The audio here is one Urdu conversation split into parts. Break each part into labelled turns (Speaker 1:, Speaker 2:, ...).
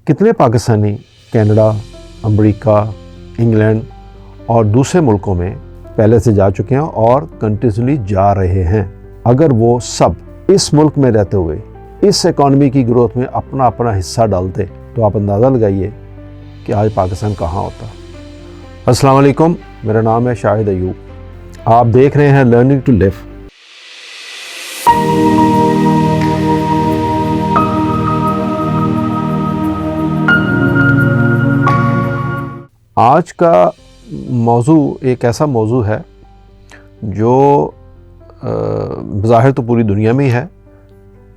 Speaker 1: کتنے پاکستانی کینیڈا، امریکہ، انگلینڈ اور دوسرے ملکوں میں پہلے سے جا چکے ہیں اور کنٹینیوسلی جا رہے ہیں؟ اگر وہ سب اس ملک میں رہتے ہوئے اس اکانومی کی گروتھ میں اپنا اپنا حصہ ڈالتے تو آپ اندازہ لگائیے کہ آج پاکستان کہاں ہوتا۔ السلام علیکم، میرا نام ہے شاہد ایوب، آپ دیکھ رہے ہیں لرننگ ٹو لیو۔ آج کا موضوع ایک ایسا موضوع ہے جو بظاہر تو پوری دنیا میں ہی ہے،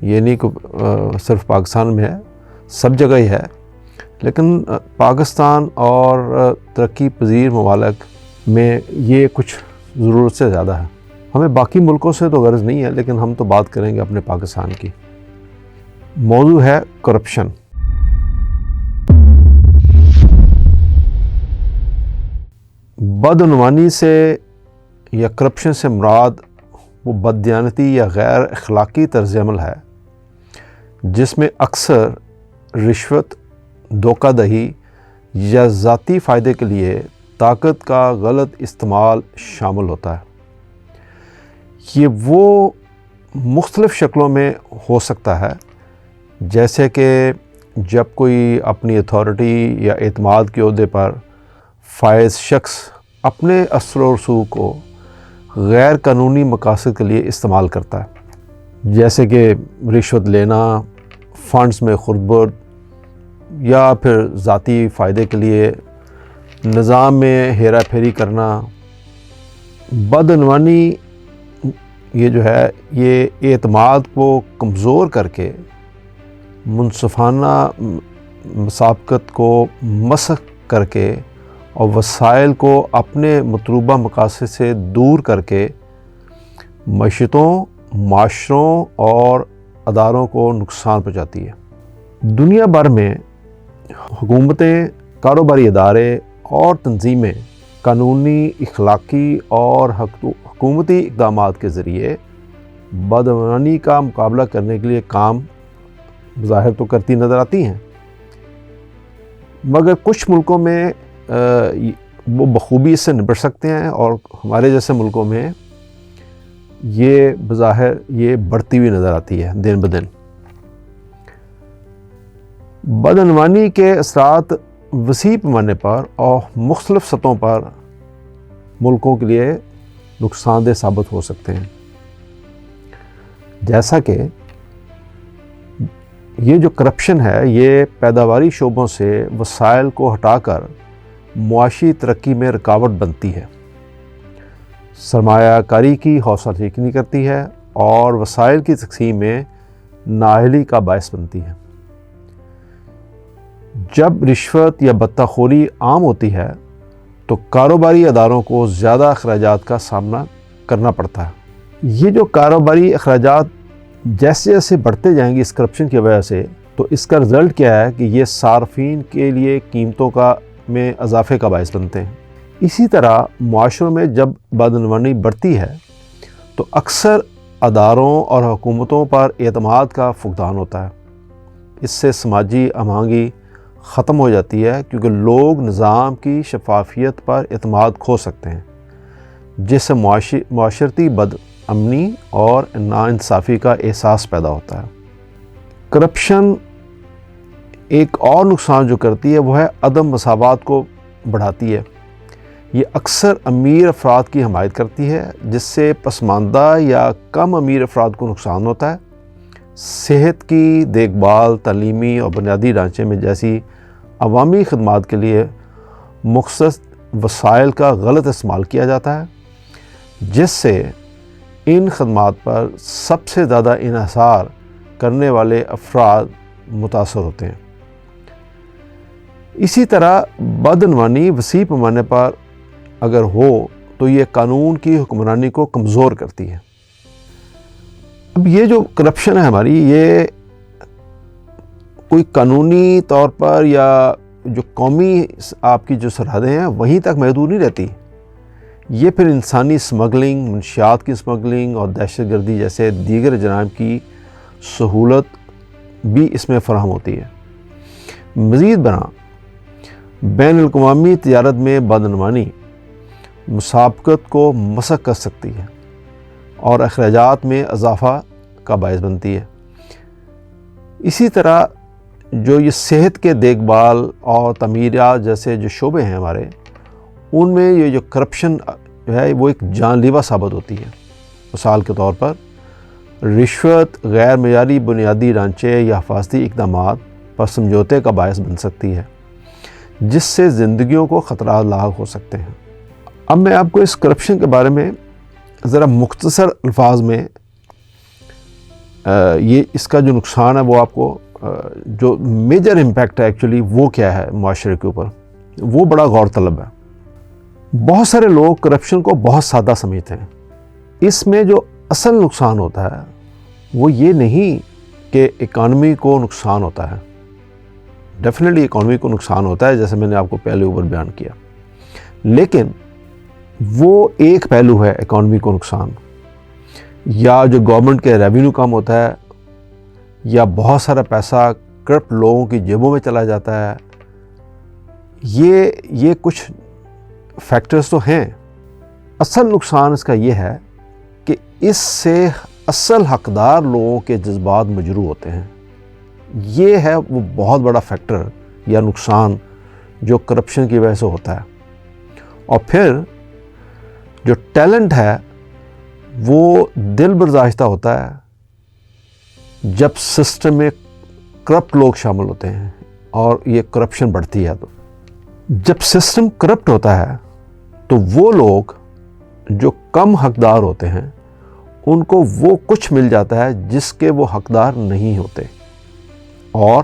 Speaker 1: یہ نہیں کہ صرف پاکستان میں ہے، سب جگہ ہی ہے، لیکن پاکستان اور ترقی پذیر ممالک میں یہ کچھ ضرورت سے زیادہ ہے۔ ہمیں باقی ملکوں سے تو غرض نہیں ہے، لیکن ہم تو بات کریں گے اپنے پاکستان کی۔ موضوع ہے کرپشن۔ بدعنوانی سے یا کرپشن سے مراد وہ بددیانتی یا غیر اخلاقی طرز عمل ہے جس میں اکثر رشوت، دھوکہ دہی یا ذاتی فائدے کے لیے طاقت کا غلط استعمال شامل ہوتا ہے۔ یہ وہ مختلف شکلوں میں ہو سکتا ہے، جیسے کہ جب کوئی اپنی اتھارٹی یا اعتماد کے عہدے پر فائز شخص اپنے اثر و رسوخ کو غیر قانونی مقاصد کے لیے استعمال کرتا ہے، جیسے کہ رشوت لینا، فنڈز میں خرد یا پھر ذاتی فائدے کے لیے نظام میں ہیرا پھیری کرنا۔ بدعنوانی یہ جو ہے یہ اعتماد کو کمزور کر کے منصفانہ مسابقت کو مسخ کر کے اور وسائل کو اپنے مطلوبہ مقاصد سے دور کر کے معیشتوں، معاشروں اور اداروں کو نقصان پہنچاتی ہے۔ دنیا بھر میں حکومتیں، کاروباری ادارے اور تنظیمیں قانونی، اخلاقی اور حکومتی اقدامات کے ذریعے بدعنوانی کا مقابلہ کرنے کے لیے کام ظاہر تو کرتی نظر آتی ہیں، مگر کچھ ملکوں میں وہ بخوبی اس سے نپٹ سکتے ہیں، اور ہمارے جیسے ملکوں میں یہ بظاہر یہ بڑھتی ہوئی نظر آتی ہے دن بدن۔ بدعنوانی کے اثرات وسیع پیمانے پر اور مختلف سطحوں پر ملکوں کے لیے نقصان دہ ثابت ہو سکتے ہیں، جیسا کہ یہ جو کرپشن ہے یہ پیداواری شعبوں سے وسائل کو ہٹا کر معاشی ترقی میں رکاوٹ بنتی ہے، سرمایہ کاری کی حوصلہ افزائی کرتی ہے اور وسائل کی تقسیم میں نااہلی کا باعث بنتی ہے۔ جب رشوت یا بتہ خوری عام ہوتی ہے تو کاروباری اداروں کو زیادہ اخراجات کا سامنا کرنا پڑتا ہے۔ یہ جو کاروباری اخراجات جیسے جیسے بڑھتے جائیں گے اس کرپشن کی وجہ سے، تو اس کا رزلٹ کیا ہے کہ یہ صارفین کے لیے قیمتوں میں اضافے کا باعث بنتے ہیں۔ اسی طرح معاشروں میں جب بدعنوانی بڑھتی ہے تو اکثر اداروں اور حکومتوں پر اعتماد کا فقدان ہوتا ہے۔ اس سے سماجی ہم آہنگی ختم ہو جاتی ہے، کیونکہ لوگ نظام کی شفافیت پر اعتماد کھو سکتے ہیں، جس سے معاشرتی بدامنی اور ناانصافی کا احساس پیدا ہوتا ہے۔ کرپشن ایک اور نقصان جو کرتی ہے وہ ہے عدم مساوات کو بڑھاتی ہے۔ یہ اکثر امیر افراد کی حمایت کرتی ہے، جس سے پسماندہ یا کم امیر افراد کو نقصان ہوتا ہے۔ صحت کی دیکھ بھال، تعلیمی اور بنیادی ڈھانچے میں جیسی عوامی خدمات کے لیے مخصص وسائل کا غلط استعمال کیا جاتا ہے، جس سے ان خدمات پر سب سے زیادہ انحصار کرنے والے افراد متاثر ہوتے ہیں۔ اسی طرح بدعنوانی وسیع پیمانے پر اگر ہو تو یہ قانون کی حکمرانی کو کمزور کرتی ہے۔ اب یہ جو کرپشن ہے ہماری، یہ کوئی قانونی طور پر یا جو قومی آپ کی جو سرحدیں ہیں وہیں تک محدود نہیں رہتی، یہ پھر انسانی سمگلنگ، منشیات کی سمگلنگ اور دہشت گردی جیسے دیگر جرائم کی سہولت بھی اس میں فراہم ہوتی ہے۔ مزید برآں بین الاقوامی تجارت میں بدعنوانی مسابقت کو مسخ کر سکتی ہے اور اخراجات میں اضافہ کا باعث بنتی ہے۔ اسی طرح جو یہ صحت کے دیکھ بھال اور تعمیرات جیسے جو شعبے ہیں ہمارے، ان میں یہ جو کرپشن ہے وہ ایک جان لیوا ثابت ہوتی ہے۔ مثال کے طور پر رشوت غیر معیاری بنیادی ڈھانچے یا حفاظتی اقدامات پر سمجھوتے کا باعث بن سکتی ہے، جس سے زندگیوں کو خطرات لاحق ہو سکتے ہیں۔ اب میں آپ کو اس کرپشن کے بارے میں ذرا مختصر الفاظ میں یہ اس کا جو نقصان ہے وہ آپ کو جو میجر امپیکٹ ہے ایکچولی وہ کیا ہے معاشرے کے اوپر، وہ بڑا غور طلب ہے۔ بہت سارے لوگ کرپشن کو بہت سادہ سمجھتے ہیں۔ اس میں جو اصل نقصان ہوتا ہے وہ یہ نہیں کہ اکانومی کو نقصان ہوتا ہے، ڈیفینیٹلی اکانومی کو نقصان ہوتا ہے جیسے میں نے آپ کو پہلے اوپر بیان کیا، لیکن وہ ایک پہلو ہے اکانومی کو نقصان، یا جو گورنمنٹ کے ریونیو کم ہوتا ہے، یا بہت سارا پیسہ کرپٹ لوگوں کی جیبوں میں چلا جاتا ہے، یہ کچھ فیکٹرز تو ہیں۔ اصل نقصان اس کا یہ ہے کہ اس سے اصل حقدار لوگوں کے جذبات مجروح ہوتے ہیں۔ یہ ہے وہ بہت بڑا فیکٹر یا نقصان جو کرپشن کی وجہ سے ہوتا ہے۔ اور پھر جو ٹیلنٹ ہے وہ دل برداشتہ ہوتا ہے جب سسٹم میں کرپٹ لوگ شامل ہوتے ہیں اور یہ کرپشن بڑھتی ہے۔ تو جب سسٹم کرپٹ ہوتا ہے تو وہ لوگ جو کم حقدار ہوتے ہیں ان کو وہ کچھ مل جاتا ہے جس کے وہ حقدار نہیں ہوتے، اور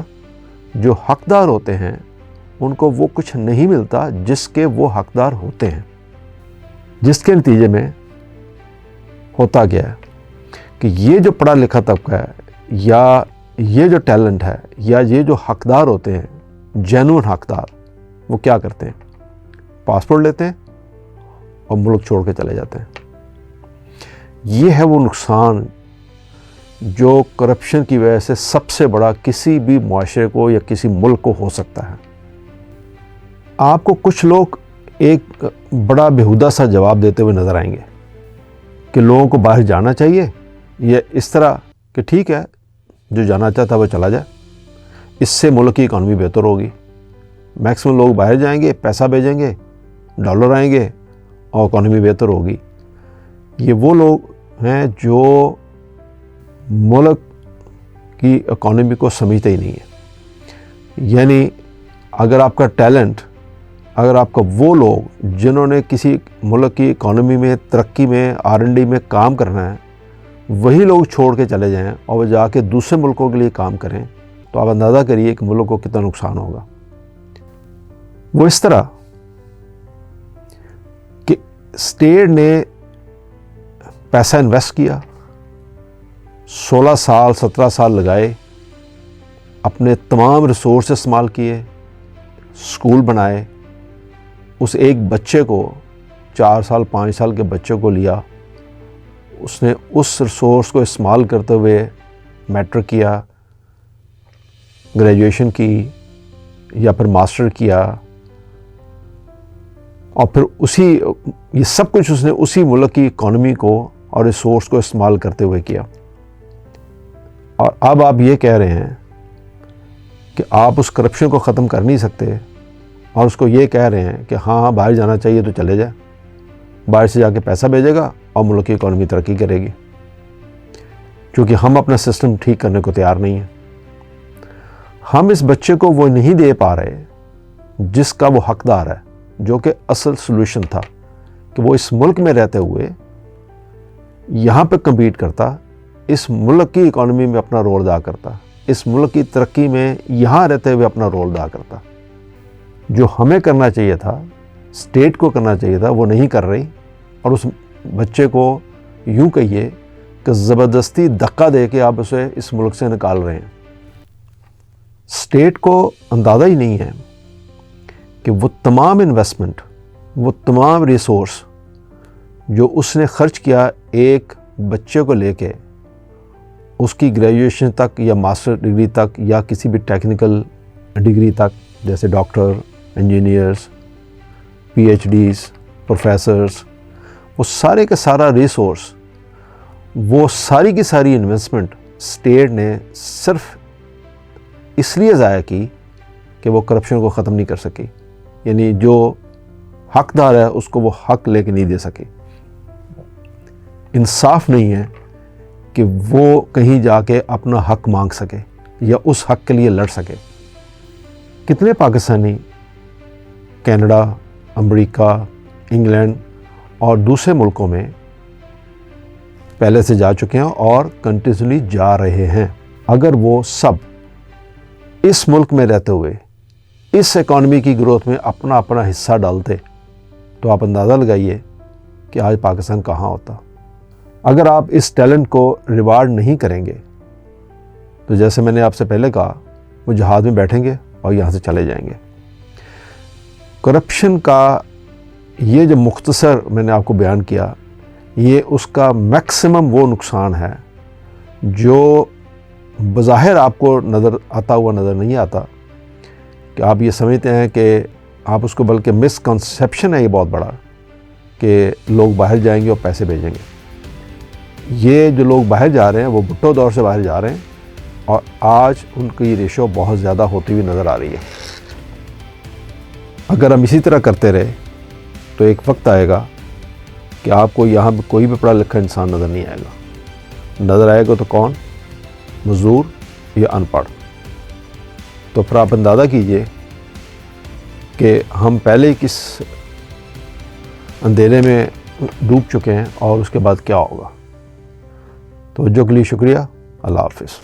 Speaker 1: جو حقدار ہوتے ہیں ان کو وہ کچھ نہیں ملتا جس کے وہ حقدار ہوتے ہیں، جس کے نتیجے میں ہوتا گیا ہے کہ یہ جو پڑھا لکھا طبقہ ہے، یا یہ جو ٹیلنٹ ہے، یا یہ جو حقدار ہوتے ہیں جینوئن حقدار، وہ کیا کرتے ہیں؟ پاسپورٹ لیتے ہیں اور ملک چھوڑ کے چلے جاتے ہیں۔ یہ ہے وہ نقصان جو کرپشن کی وجہ سے سب سے بڑا کسی بھی معاشرے کو یا کسی ملک کو ہو سکتا ہے۔ آپ کو کچھ لوگ ایک بڑا بیہودہ سا جواب دیتے ہوئے نظر آئیں گے کہ لوگوں کو باہر جانا چاہیے، یا اس طرح کہ ٹھیک ہے جو جانا چاہتا ہے وہ چلا جائے، اس سے ملک کی اکانومی بہتر ہوگی، میکسیمم لوگ باہر جائیں گے، پیسہ بھیجیں گے، ڈالر آئیں گے اور اکانومی بہتر ہوگی۔ یہ وہ لوگ ہیں جو ملک کی اکانومی کو سمجھتے ہی نہیں ہیں۔ یعنی اگر آپ کا ٹیلنٹ، اگر آپ کا وہ لوگ جنہوں نے کسی ملک کی اکانومی میں ترقی میں R&D میں کام کرنا ہے، وہی لوگ چھوڑ کے چلے جائیں اور وہ جا کے دوسرے ملکوں کے لیے کام کریں، تو آپ اندازہ کریے کہ ملک کو کتنا نقصان ہوگا۔ وہ اس طرح کہ اسٹیٹ نے پیسہ انویسٹ کیا، 16 سال 17 سال لگائے، اپنے تمام ریسورس استعمال کیے، اسکول بنائے، اس ایک بچے کو 4 سال 5 سال کے بچے کو لیا، اس نے اس ریسورس کو استعمال کرتے ہوئے میٹرک کیا، گریجویشن کی، یا پھر ماسٹر کیا، اور پھر یہ سب کچھ اس نے اسی ملک کی اکانومی کو اور ریسورس کو استعمال کرتے ہوئے کیا۔ اور اب آپ یہ کہہ رہے ہیں کہ آپ اس کرپشن کو ختم کر نہیں سکتے، اور اس کو یہ کہہ رہے ہیں کہ ہاں باہر جانا چاہیے تو چلے جائے، باہر سے جا کے پیسہ بھیجے گا اور ملک کی اکانومی ترقی کرے گی، کیونکہ ہم اپنا سسٹم ٹھیک کرنے کو تیار نہیں ہیں۔ ہم اس بچے کو وہ نہیں دے پا رہے جس کا وہ حقدار ہے، جو کہ اصل سلوشن تھا کہ وہ اس ملک میں رہتے ہوئے یہاں پہ کمپیٹ کرتا، اس ملک کی اکانومی میں اپنا رول ادا کرتا، اس ملک کی ترقی میں یہاں رہتے ہوئے اپنا رول ادا کرتا۔ جو ہمیں کرنا چاہیے تھا، اسٹیٹ کو کرنا چاہیے تھا، وہ نہیں کر رہی، اور اس بچے کو یوں کہیے کہ زبردستی دھکا دے کے آپ اسے اس ملک سے نکال رہے ہیں۔ اسٹیٹ کو اندازہ ہی نہیں ہے کہ وہ تمام انویسٹمنٹ، وہ تمام ریسورس جو اس نے خرچ کیا ایک بچے کو لے کے اس کی گریجویشن تک یا ماسٹر ڈگری تک یا کسی بھی ٹیکنیکل ڈگری تک، جیسے doctor, engineers, P H Ds, professors, وہ سارے کا سارا ریسورس، وہ ساری کی ساری انویسٹمنٹ اسٹیٹ نے صرف اس لیے ضائع کی کہ وہ کرپشن کو ختم نہیں کر سکی، یعنی جو حقدار ہے اس کو وہ حق لے کے نہیں دے سکی۔ انصاف نہیں ہے کہ وہ کہیں جا کے اپنا حق مانگ سکے یا اس حق کے لیے لڑ سکے۔ کتنے پاکستانی کینیڈا، امریکہ، انگلینڈ اور دوسرے ملکوں میں پہلے سے جا چکے ہیں اور کنٹینیوسلی جا رہے ہیں۔ اگر وہ سب اس ملک میں رہتے ہوئے اس اکانومی کی گروتھ میں اپنا اپنا حصہ ڈالتے تو آپ اندازہ لگائیے کہ آج پاکستان کہاں ہوتا۔ اگر آپ اس ٹیلنٹ کو ریوارڈ نہیں کریں گے تو جیسے میں نے آپ سے پہلے کہا، وہ جہاز میں بیٹھیں گے اور یہاں سے چلے جائیں گے۔ کرپشن کا یہ جو مختصر میں نے آپ کو بیان کیا، یہ اس کا میکسیمم وہ نقصان ہے جو بظاہر آپ کو نظر آتا ہوا نظر نہیں آتا، کہ آپ یہ سمجھتے ہیں کہ آپ اس کو، بلکہ مس کنسیپشن ہے یہ بہت بڑا کہ لوگ باہر جائیں گے اور پیسے بھیجیں گے۔ یہ جو لوگ باہر جا رہے ہیں وہ بھٹو دور سے باہر جا رہے ہیں اور آج ان کی ریشو بہت زیادہ ہوتی ہوئی نظر آ رہی ہے۔ اگر ہم اسی طرح کرتے رہے تو ایک وقت آئے گا کہ آپ کو یہاں کوئی بھی پڑھا لکھا انسان نظر نہیں آئے گا۔ نظر آئے گا تو کون؟ مزدور یا ان پڑھ۔ تو پھر آپ اندازہ کیجئے کہ ہم پہلے کس اندھیرے میں ڈوب چکے ہیں اور اس کے بعد کیا ہوگا۔ توجہ کے لیے شکریہ۔ اللہ حافظ۔